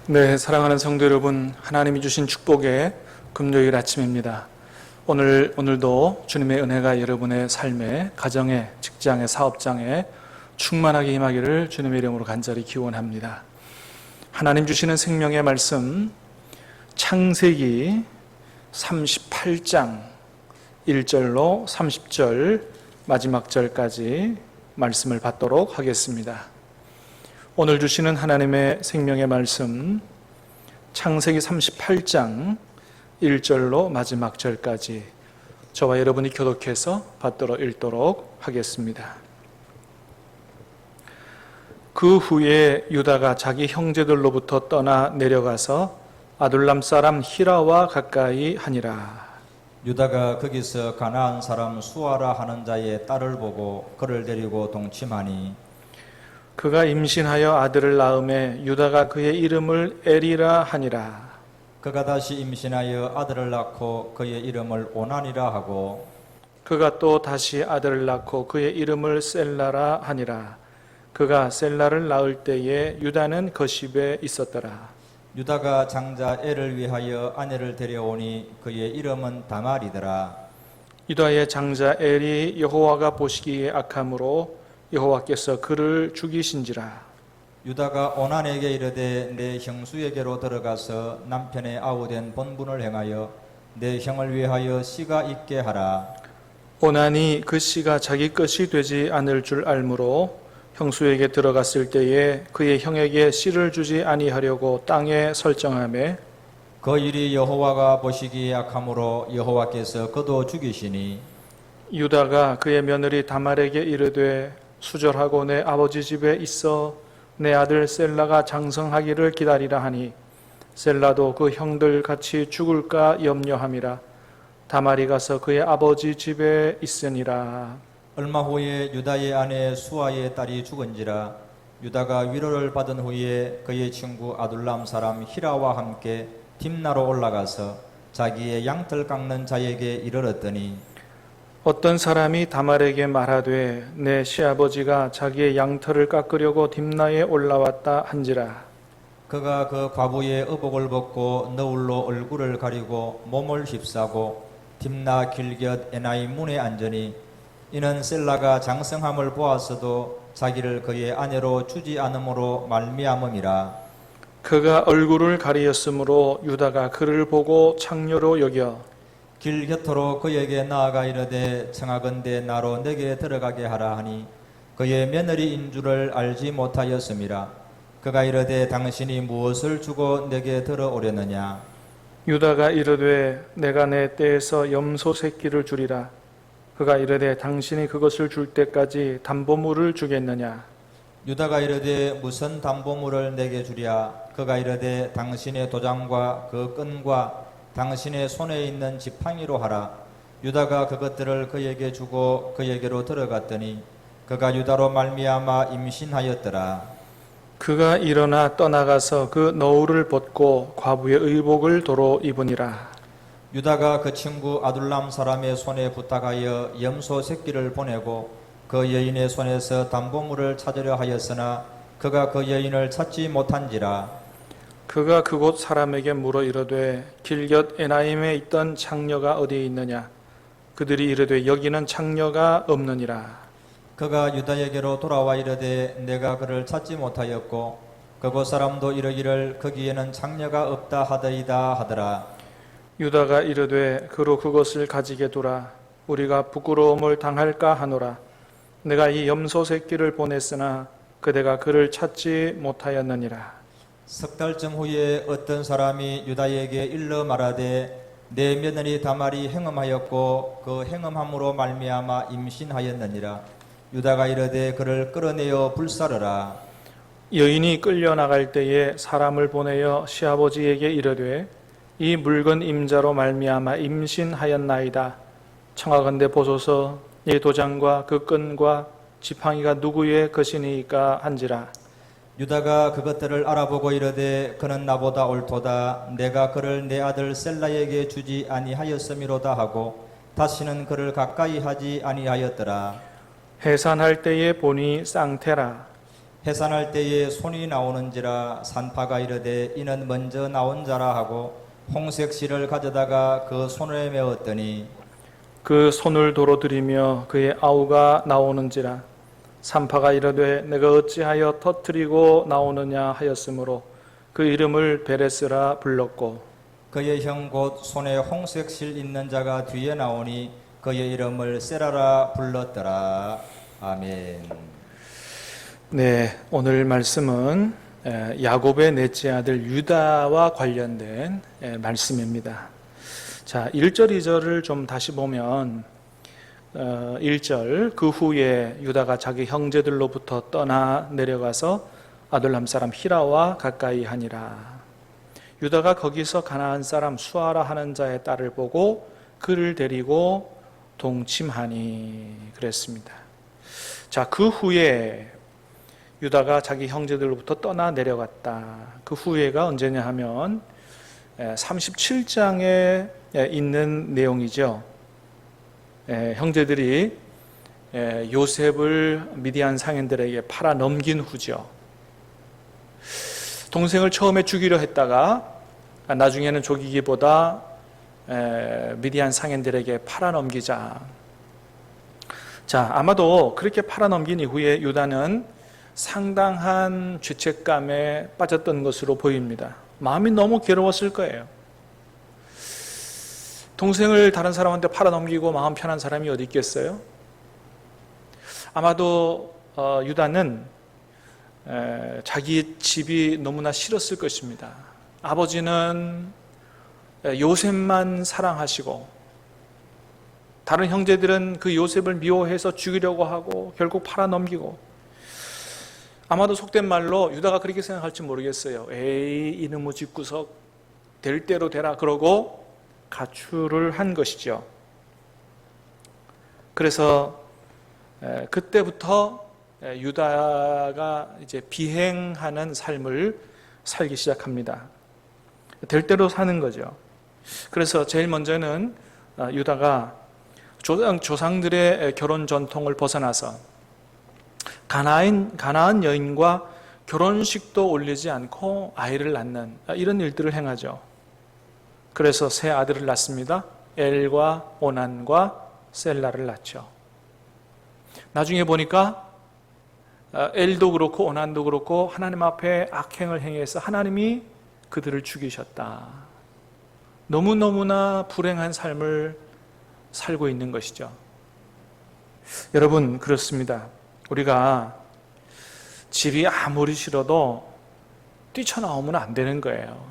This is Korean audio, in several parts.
네, 사랑하는 성도 여러분, 하나님이 주신 축복의 금요일 아침입니다. 오늘도 주님의 은혜가 여러분의 삶에, 가정에, 직장에, 사업장에 충만하게 임하기를 주님의 이름으로 간절히 기원합니다. 하나님 주시는 생명의 말씀, 창세기 38장 1절로 30절 마지막 절까지 말씀을 받도록 하겠습니다. 오늘 주시는 하나님의 생명의 말씀, 창세기 38장 1절로 마지막 절까지 저와 여러분이 교독해서 받도록 읽도록 하겠습니다. 그 후에 유다가 자기 형제들로부터 떠나 내려가서 아둘람 사람 히라와 가까이 하니라. 유다가 거기서 가나안 사람 수아라 하는 자의 딸을 보고 그를 데리고 동침하니 그가 임신하여 아들을 낳음에 유다가 그의 이름을 에리라 하니라. 그가 다시 임신하여 아들을 낳고 그의 이름을 오난이라 하고 그가 또 다시 아들을 낳고 그의 이름을 셀라라 하니라. 그가 셀라를 낳을 때에 유다는 거십에 있었더라. 유다가 장자 엘을 위하여 아내를 데려오니 그의 이름은 다말이더라. 유다의 장자 엘이 여호와가 보시기에 악함으로 여호와께서 그를 죽이신지라. 유다가 오난에게 이르되 내 형수에게로 들어가서 남편의 아우된 본분을 행하여 내 형을 위하여 씨가 있게 하라. 오난이 그 씨가 자기 것이 되지 않을 줄 알므로 형수에게 들어갔을 때에 그의 형에게 씨를 주지 아니하려고 땅에 설정하매 그 일이 여호와가 보시기에 악함으로 여호와께서 그도 죽이시니 유다가 그의 며느리 다말에게 이르되 수절하고 내 아버지 집에 있어 내 아들 셀라가 장성하기를 기다리라 하니 셀라도 그 형들 같이 죽을까 염려함이라. 다말이 가서 그의 아버지 집에 있으니라. 얼마 후에 유다의 아내 수아의 딸이 죽은지라. 유다가 위로를 받은 후에 그의 친구 아둘람 사람 히라와 함께 딥나로 올라가서 자기의 양털 깎는 자에게 이르렀더니 어떤 사람이 다말에게 말하되 내 시아버지가 자기의 양털을 깎으려고 딥나에 올라왔다 한지라. 그가 그 과부의 의복을 벗고 너울로 얼굴을 가리고 몸을 휩싸고 딥나 길곁 에나이 문에 앉으니 이는 셀라가 장성함을 보았어도 자기를 그의 아내로 주지 않음으로 말미암음이라. 그가 얼굴을 가리었으므로 유다가 그를 보고 창녀로 여겨 길 곁으로 그에게 나아가 이르되 청하건대 나로 내게 들어가게 하라 하니 그의 며느리인 줄을 알지 못하였음이라. 그가 이르되 당신이 무엇을 주고 내게 들어오려느냐. 유다가 이르되 내가 내 떼에서 염소 새끼를 주리라. 그가 이르되 당신이 그것을 줄 때까지 담보물을 주겠느냐. 유다가 이르되 무슨 담보물을 내게 주랴. 그가 이르되 당신의 도장과 그 끈과 당신의 손에 있는 지팡이로 하라. 유다가 그것들을 그에게 주고 그에게로 들어갔더니 그가 유다로 말미암아 임신하였더라. 그가 일어나 떠나가서 그 너울을 벗고 과부의 의복을 도로 입으니라. 유다가 그 친구 아둘람 사람의 손에 부탁하여 염소 새끼를 보내고 그 여인의 손에서 담보물을 찾으려 하였으나 그가 그 여인을 찾지 못한지라. 그가 그곳 사람에게 물어 이르되 길곁 에나임에 있던 창녀가 어디에 있느냐. 그들이 이르되 여기는 창녀가 없느니라. 그가 유다에게로 돌아와 이르되 내가 그를 찾지 못하였고 그곳 사람도 이르기를 거기에는 창녀가 없다 하더이다 하더라. 유다가 이르되 그로 그것을 가지게 두라. 우리가 부끄러움을 당할까 하노라. 내가 이 염소 새끼를 보냈으나 그대가 그를 찾지 못하였느니라. 석 달쯤 후에 어떤 사람이 유다에게 일러 말하되 내 며느리 다말이 행음하였고 그 행음함으로 말미암아 임신하였느니라. 유다가 이르되 그를 끌어내어 불사르라. 여인이 끌려나갈 때에 사람을 보내어 시아버지에게 이르되 이 묽은 임자로 말미암아 임신하였나이다. 청하건대 보소서 이 도장과 그 끈과 지팡이가 누구의 것이니까 한지라. 유다가 그것들을 알아보고 이르되 그는 나보다 옳도다. 내가 그를 내 아들 셀라에게 주지 아니하였음이로다 하고 다시는 그를 가까이 하지 아니하였더라. 해산할 때에 보니 쌍태라. 해산할 때에 손이 나오는지라 산파가 이르되 이는 먼저 나온 자라 하고 홍색 실을 가져다가 그 손에 메었더니 그 손을 도로 들이며 그의 아우가 나오는지라 산파가 이르되 내가 어찌하여 터뜨리고 나오느냐 하였으므로 그 이름을 베레스라 불렀고 그의 형 곧 손에 홍색 실 있는 자가 뒤에 나오니 그의 이름을 세라라 불렀더라. 아멘. 네, 오늘 말씀은 야곱의 넷째 아들 유다와 관련된 말씀입니다. 자, 1절, 2절을 좀 다시 보면 1절 그 후에 유다가 자기 형제들로부터 떠나 내려가서 아둘람 사람 히라와 가까이 하니라. 유다가 거기서 가나안 사람 수아라 하는 자의 딸을 보고 그를 데리고 동침하니 그랬습니다. 자, 그 후에 유다가 자기 형제들로부터 떠나 내려갔다. 그 후에가 언제냐 하면 37장에 있는 내용이죠. 형제들이 요셉을 미디안 상인들에게 팔아 넘긴 후죠. 동생을 처음에 죽이려 했다가 나중에는 죽이기보다 미디안 상인들에게 팔아 넘기자. 자, 아마도 그렇게 팔아 넘긴 이후에 유다는 상당한 죄책감에 빠졌던 것으로 보입니다. 마음이 너무 괴로웠을 거예요. 동생을 다른 사람한테 팔아 넘기고 마음 편한 사람이 어디 있겠어요? 아마도 유다는 자기 집이 너무나 싫었을 것입니다. 아버지는 요셉만 사랑하시고 다른 형제들은 그 요셉을 미워해서 죽이려고 하고 결국 팔아 넘기고, 아마도 속된 말로 유다가 그렇게 생각할지 모르겠어요. 에이, 이놈의 집구석 될 대로 되라 그러고 가출을 한 것이죠. 그래서 그때부터 유다가 이제 비행하는 삶을 살기 시작합니다. 될 대로 사는 거죠. 그래서 제일 먼저는 유다가 조상들의 결혼 전통을 벗어나서 가나안 여인과 결혼식도 올리지 않고 아이를 낳는 이런 일들을 행하죠. 그래서 세 아들을 낳습니다. 엘과 오난과 셀라를 낳죠. 나중에 보니까 엘도 그렇고 오난도 그렇고 하나님 앞에 악행을 행해서 하나님이 그들을 죽이셨다. 너무너무나 불행한 삶을 살고 있는 것이죠. 여러분, 그렇습니다. 우리가 집이 아무리 싫어도 뛰쳐나오면 안 되는 거예요.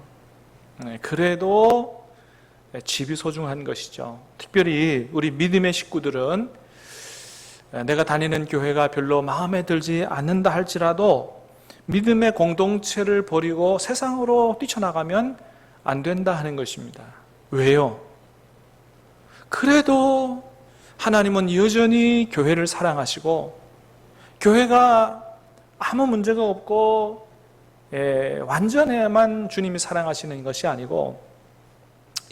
그래도 집이 소중한 것이죠. 특별히 우리 믿음의 식구들은 내가 다니는 교회가 별로 마음에 들지 않는다 할지라도 믿음의 공동체를 버리고 세상으로 뛰쳐나가면 안 된다 하는 것입니다. 왜요? 그래도 하나님은 여전히 교회를 사랑하시고 교회가 아무 문제가 없고 완전해야만 주님이 사랑하시는 것이 아니고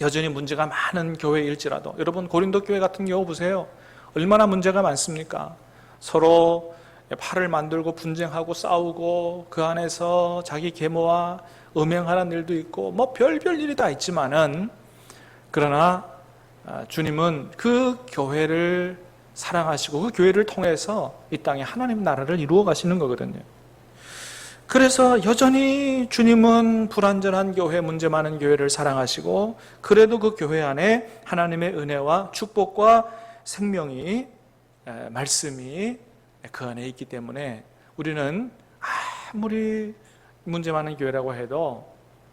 여전히 문제가 많은 교회일지라도, 여러분 고린도 교회 같은 경우 보세요. 얼마나 문제가 많습니까? 서로 팔을 만들고 분쟁하고 싸우고 그 안에서 자기 계모와 음행하는 일도 있고 뭐 별별 일이 다 있지만은, 그러나 주님은 그 교회를 사랑하시고 그 교회를 통해서 이 땅에 하나님 나라를 이루어 가시는 거거든요. 그래서 여전히 주님은 불완전한 교회, 문제 많은 교회를 사랑하시고 그래도 그 교회 안에 하나님의 은혜와 축복과 생명이, 말씀이 그 안에 있기 때문에 우리는 아무리 문제 많은 교회라고 해도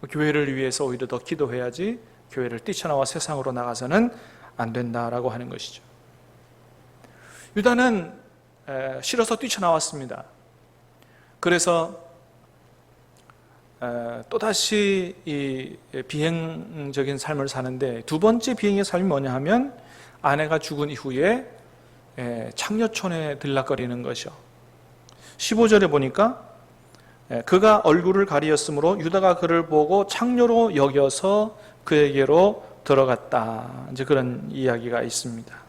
교회를 위해서 오히려 더 기도해야지 교회를 뛰쳐나와 세상으로 나가서는 안 된다라고 하는 것이죠. 유다는 싫어서 뛰쳐나왔습니다. 그래서 또다시 이 비행적인 삶을 사는데, 두 번째 비행의 삶이 뭐냐 하면 아내가 죽은 이후에 창녀촌에 들락거리는 것이요. 15절에 보니까 그가 얼굴을 가리었으므로 유다가 그를 보고 창녀로 여겨서 그에게로 들어갔다. 이제 그런 이야기가 있습니다.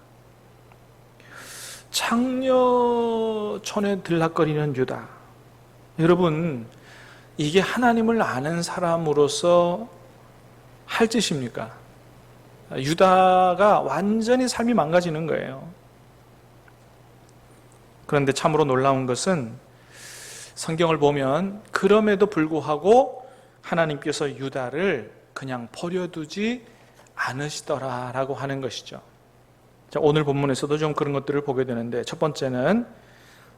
창녀촌에 들락거리는 유다. 여러분, 이게 하나님을 아는 사람으로서 할 짓입니까? 유다가 완전히 삶이 망가지는 거예요. 그런데 참으로 놀라운 것은 성경을 보면 그럼에도 불구하고 하나님께서 유다를 그냥 버려두지 않으시더라라고 하는 것이죠. 자, 오늘 본문에서도 좀 그런 것들을 보게 되는데, 첫 번째는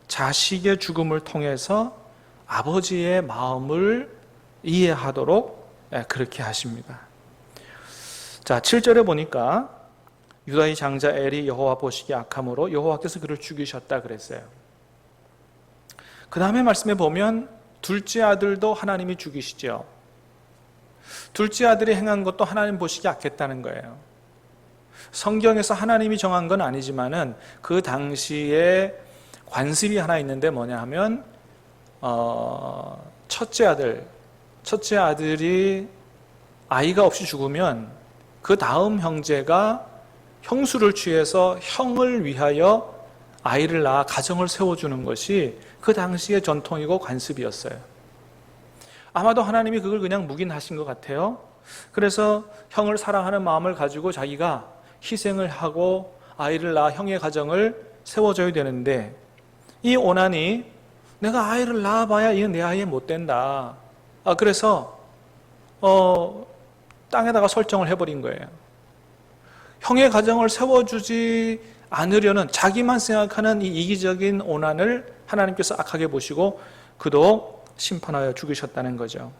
자식의 죽음을 통해서 아버지의 마음을 이해하도록 그렇게 하십니다. 자, 7절에 보니까 유다의 장자 엘이 여호와 보시기에 악함으로 여호와께서 그를 죽이셨다 그랬어요. 그 다음에 말씀에 보면 둘째 아들도 하나님이 죽이시죠. 둘째 아들이 행한 것도 하나님 보시기에 악했다는 거예요. 성경에서 하나님이 정한 건 아니지만은 그 당시에 관습이 하나 있는데 뭐냐 하면 첫째 아들이 아이가 없이 죽으면 그 다음 형제가 형수를 취해서 형을 위하여 아이를 낳아 가정을 세워주는 것이 그 당시의 전통이고 관습이었어요. 아마도 하나님이 그걸 그냥 묵인하신 것 같아요. 그래서 형을 사랑하는 마음을 가지고 자기가 희생을 하고 아이를 낳아 형의 가정을 세워줘야 되는데, 이 오난이 내가 아이를 낳아봐야 이건 내 아이 못 된다. 그래서 땅에다가 설정을 해버린 거예요. 형의 가정을 세워주지 않으려는 자기만 생각하는 이 이기적인 오난을 하나님께서 악하게 보시고 그도 심판하여 죽이셨다는 거죠.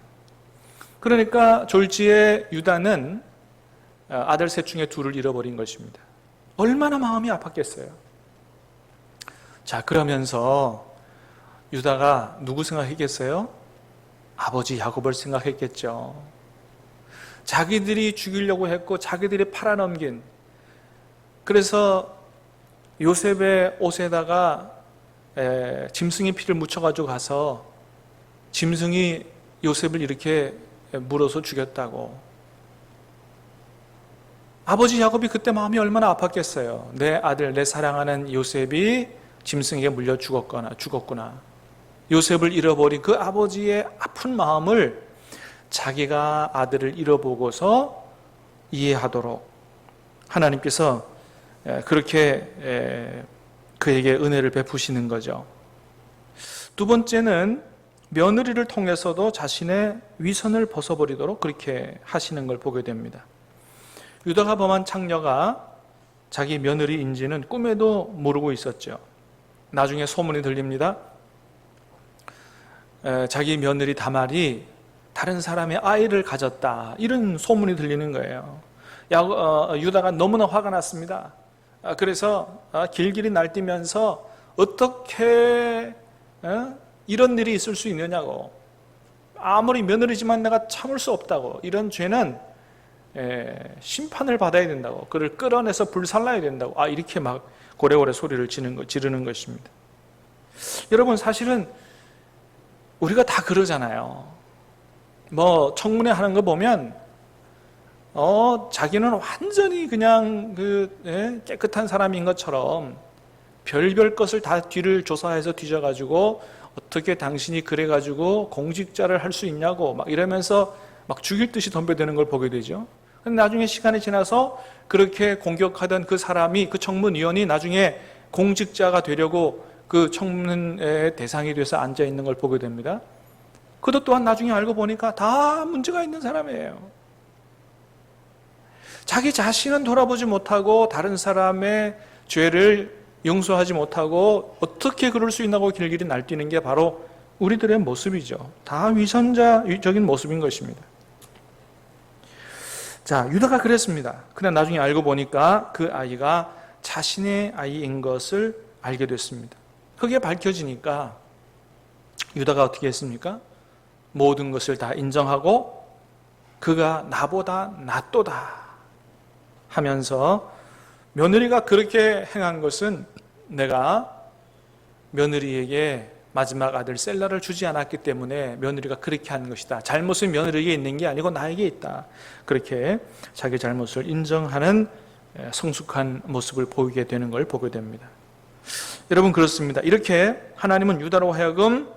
그러니까 졸지에 유다는 아들 셋 중에 둘을 잃어버린 것입니다. 얼마나 마음이 아팠겠어요. 자, 그러면서 유다가 누구 생각했겠어요? 아버지 야곱을 생각했겠죠. 자기들이 죽이려고 했고 자기들이 팔아넘긴, 그래서 요셉의 옷에다가 짐승의 피를 묻혀가지고 가서 짐승이 요셉을 이렇게 물어서 죽였다고. 아버지 야곱이 그때 마음이 얼마나 아팠겠어요. 내 아들, 내 사랑하는 요셉이 짐승에게 물려 죽었구나. 요셉을 잃어버린 그 아버지의 아픈 마음을 자기가 아들을 잃어보고서 이해하도록 하나님께서 그렇게 그에게 은혜를 베푸시는 거죠. 두 번째는 며느리를 통해서도 자신의 위선을 벗어버리도록 그렇게 하시는 걸 보게 됩니다. 유다가 범한 창녀가 자기 며느리인지는 꿈에도 모르고 있었죠. 나중에 소문이 들립니다. 자기 며느리 다말이 다른 사람의 아이를 가졌다, 이런 소문이 들리는 거예요. 유다가 너무나 화가 났습니다. 그래서 길길이 날뛰면서 어떻게 이런 일이 있을 수 있느냐고, 아무리 며느리지만 내가 참을 수 없다고, 이런 죄는 심판을 받아야 된다고, 그를 끌어내서 불살라야 된다고, 이렇게 막 고래고래 소리를 지르는 것입니다. 여러분, 사실은 우리가 다 그러잖아요. 뭐 청문회 하는 거 보면 자기는 완전히 그냥 깨끗한 사람인 것처럼 별별 것을 다 뒤를 조사해서 뒤져가지고 어떻게 당신이 그래가지고 공직자를 할 수 있냐고 막 이러면서 막 죽일 듯이 덤벼드는 걸 보게 되죠. 근데 나중에 시간이 지나서 그렇게 공격하던 그 사람이, 그 청문위원이 나중에 공직자가 되려고 그 청문의 대상이 돼서 앉아 있는 걸 보게 됩니다. 그도 또한 나중에 알고 보니까 다 문제가 있는 사람이에요. 자기 자신은 돌아보지 못하고 다른 사람의 죄를 용서하지 못하고 어떻게 그럴 수 있나고 길길이 날뛰는 게 바로 우리들의 모습이죠. 다 위선자적인 모습인 것입니다. 자, 유다가 그랬습니다. 그러나 나중에 알고 보니까 그 아이가 자신의 아이인 것을 알게 됐습니다. 그게 밝혀지니까 유다가 어떻게 했습니까? 모든 것을 다 인정하고 그가 나보다 낫도다 하면서, 며느리가 그렇게 행한 것은 내가 며느리에게 마지막 아들 셀라를 주지 않았기 때문에 며느리가 그렇게 한 것이다. 잘못은 며느리에게 있는 게 아니고 나에게 있다. 그렇게 자기 잘못을 인정하는 성숙한 모습을 보이게 되는 걸 보게 됩니다. 여러분, 그렇습니다. 이렇게 하나님은 유다로 하여금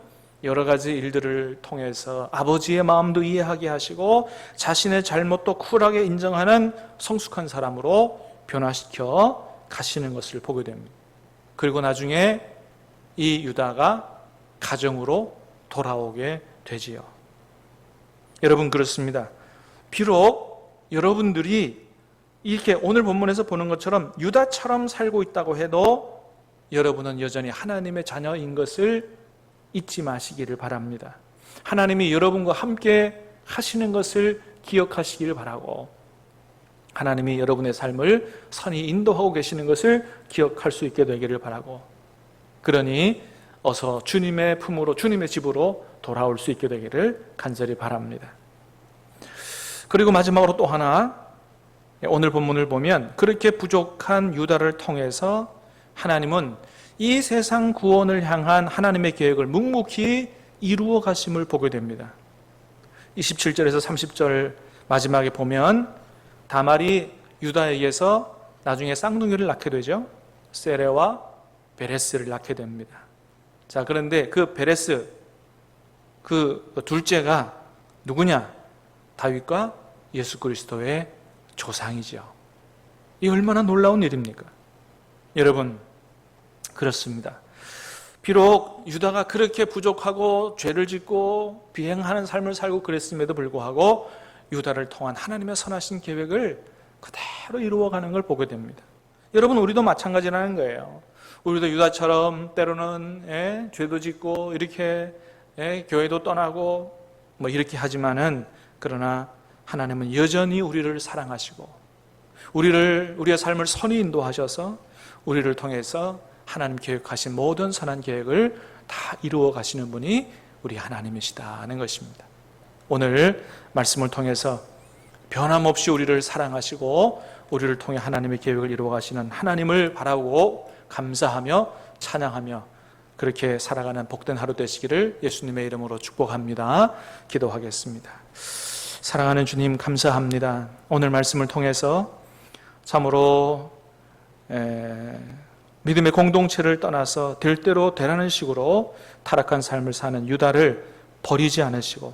여러 가지 일들을 통해서 아버지의 마음도 이해하게 하시고 자신의 잘못도 쿨하게 인정하는 성숙한 사람으로 변화시켜 가시는 것을 보게 됩니다. 그리고 나중에 이 유다가 가정으로 돌아오게 되지요. 여러분, 그렇습니다. 비록 여러분들이 이렇게 오늘 본문에서 보는 것처럼 유다처럼 살고 있다고 해도 여러분은 여전히 하나님의 자녀인 것을 잊지 마시기를 바랍니다. 하나님이 여러분과 함께 하시는 것을 기억하시기를 바라고, 하나님이 여러분의 삶을 선히 인도하고 계시는 것을 기억할 수 있게 되기를 바라고, 그러니 어서 주님의 품으로, 주님의 집으로 돌아올 수 있게 되기를 간절히 바랍니다. 그리고 마지막으로 또 하나, 오늘 본문을 보면 그렇게 부족한 유다를 통해서 하나님은 이 세상 구원을 향한 하나님의 계획을 묵묵히 이루어 가심을 보게 됩니다. 27절에서 30절 마지막에 보면 다말이 유다에게서 나중에 쌍둥이를 낳게 되죠. 세레와 베레스를 낳게 됩니다. 자, 그런데 그 베레스, 그 둘째가 누구냐? 다윗과 예수 그리스도의 조상이죠. 이 얼마나 놀라운 일입니까? 여러분, 그렇습니다. 비록 유다가 그렇게 부족하고 죄를 짓고 비행하는 삶을 살고 그랬음에도 불구하고 유다를 통한 하나님의 선하신 계획을 그대로 이루어가는 걸 보게 됩니다. 여러분, 우리도 마찬가지라는 거예요. 우리도 유다처럼 때로는 죄도 짓고 이렇게 교회도 떠나고 뭐 이렇게 하지만은, 그러나 하나님은 여전히 우리를 사랑하시고 우리의 삶을 선히 인도하셔서 우리를 통해서 하나님 계획하신 모든 선한 계획을 다 이루어 가시는 분이 우리 하나님이시다는 것입니다. 오늘 말씀을 통해서 변함없이 우리를 사랑하시고 우리를 통해 하나님의 계획을 이루어 가시는 하나님을 바라고 감사하며 찬양하며 그렇게 살아가는 복된 하루 되시기를 예수님의 이름으로 축복합니다. 기도하겠습니다. 사랑하는 주님, 감사합니다. 오늘 말씀을 통해서 참으로 믿음의 공동체를 떠나서 될 대로 되라는 식으로 타락한 삶을 사는 유다를 버리지 않으시고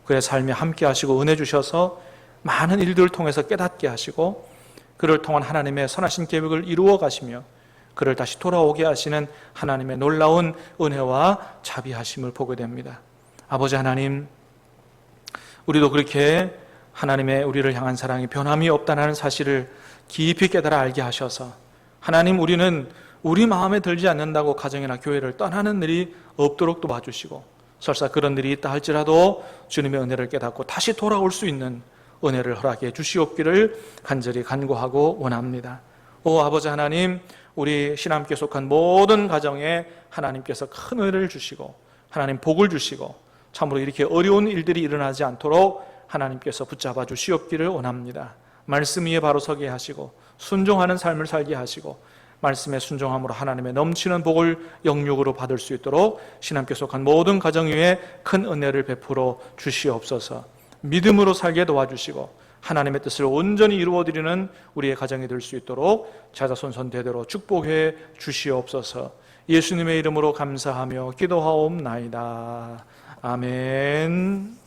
그의 삶에 함께 하시고 은혜 주셔서 많은 일들을 통해서 깨닫게 하시고 그를 통한 하나님의 선하신 계획을 이루어 가시며 그를 다시 돌아오게 하시는 하나님의 놀라운 은혜와 자비하심을 보게 됩니다. 아버지 하나님, 우리도 그렇게 하나님의 우리를 향한 사랑이 변함이 없다는 사실을 깊이 깨달아 알게 하셔서 하나님, 우리는 우리 마음에 들지 않는다고 가정이나 교회를 떠나는 일이 없도록 도와주시고 설사 그런 일이 있다 할지라도 주님의 은혜를 깨닫고 다시 돌아올 수 있는 은혜를 허락해 주시옵기를 간절히 간구하고 원합니다. 오 아버지 하나님, 우리 신함께 속한 모든 가정에 하나님께서 큰 은혜를 주시고 하나님 복을 주시고 참으로 이렇게 어려운 일들이 일어나지 않도록 하나님께서 붙잡아 주시옵기를 원합니다. 말씀 위에 바로 서게 하시고 순종하는 삶을 살게 하시고 말씀의 순종함으로 하나님의 넘치는 복을 영육으로 받을 수 있도록 신함께 속한 모든 가정 위에 큰 은혜를 베풀어 주시옵소서. 믿음으로 살게 도와주시고 하나님의 뜻을 온전히 이루어드리는 우리의 가정이 될 수 있도록 자자손손 대대로 축복해 주시옵소서. 예수님의 이름으로 감사하며 기도하옵나이다. 아멘.